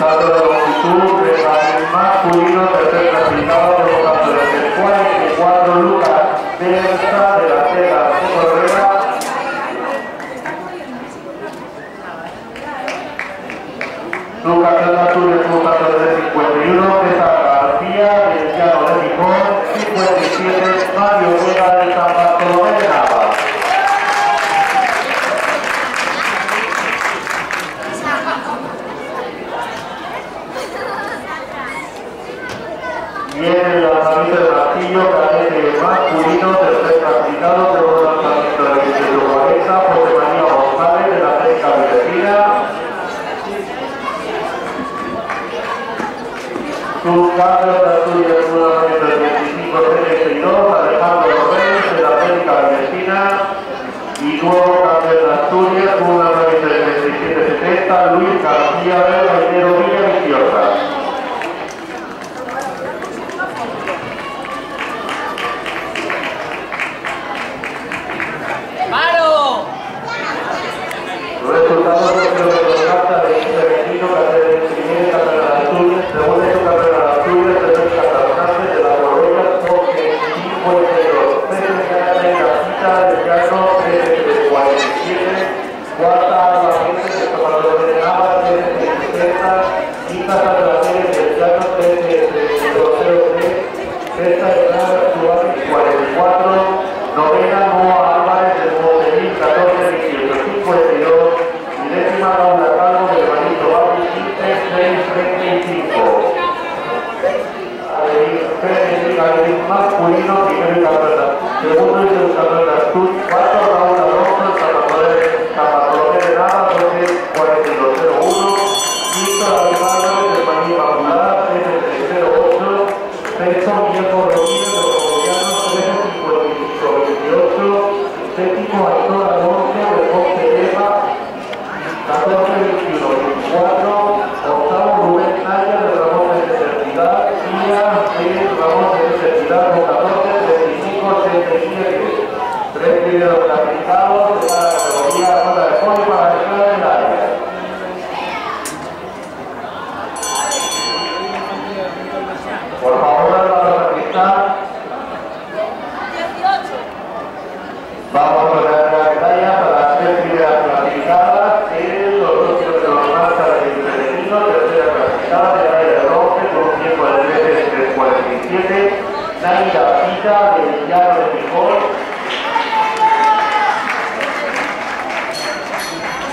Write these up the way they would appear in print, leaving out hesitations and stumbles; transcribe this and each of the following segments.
salto de longitud de carril masculino, tercer clasificado de los del 44, Lucas Berza de la Tela de Correa. Su campeón azul es un patrón de 51, César García del Llano de Gijón, 57, Mario Vega del San Bartolomé de Nava. Y en el lanzamiento de martillo, cadete masculino, tercer clasificado, segundo lanzamiento de 1840, José María González de la Técnica Vecina. Sus cambios de azul y el nuevamente del 25-32, Alejandro Reyes de la Técnica Vecina. Y nuevo cambio de Asturias, nuevamente del 27-70, Luis García del Vainero Villa Viciosa. Resultados de los cartas de Interventino, carrera de primera carrera de Asturias, segunda y carrera de Asturias, tercera carrera de la Corolla, 52, tercera de la cita del Llano, 47, cuarta Albacetes, de Tomador de Nava, 60, quinta carrera del Llano, 003, sexta de Nava, 44, novena Noa Álvarez del Montelín, 14, 18, 52, y décima Paula Calvo del Manito Barri, 15, 6, 35. Al masculino, primero y carrera. Segundo y segundo carrera, cuarto Raúl Alonso, Salvador de Nava, 12, 42, 01. Quinto la primera del Manito Popular, 13, 08. Sexto Miguel Rodríguez de los Colombianos, 13, 55, 28. Séptimo Aitor Alonso de Ponte Eva, 14, 21, 24. Octavo Rubén Naya de Ramón de Necesidad, Guía de Ramón de Necesidad con 14, 35, 87. Tres primeros clasificados de cada categoría de de fondo para la escuela del área. Por favor, la Cristal. Vamos a ver la medalla para las tres primeras clasificadas en los dos kilómetros marcha de Interventino, tercera clasificada de la de bronce con un tiempo de 3:47, Naida Pita del Llano de Gijón.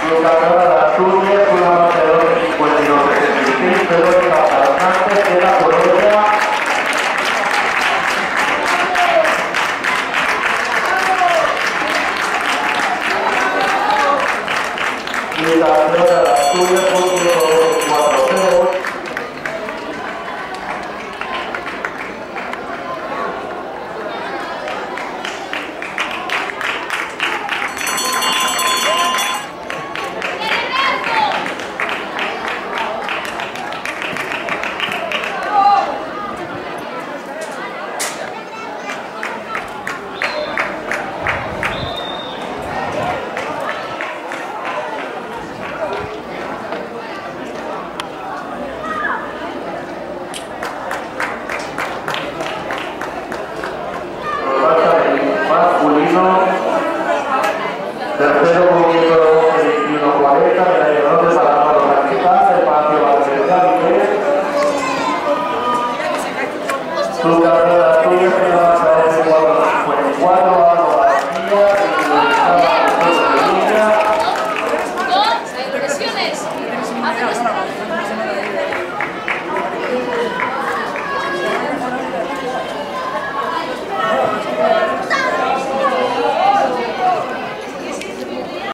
Su campeona de Asturias fue una marcha de 12:52-76, Verónica Fernández de la Corolla. Y la campeona de Asturias fue un tiempo de 4:08. Tercero movimiento de 21:40, medalla de bronce para la mano Cristal, el patio va a regresar y su carrera de Asturias se va a traer de 4:54, Álvaro García, de la Línea. Impresiones.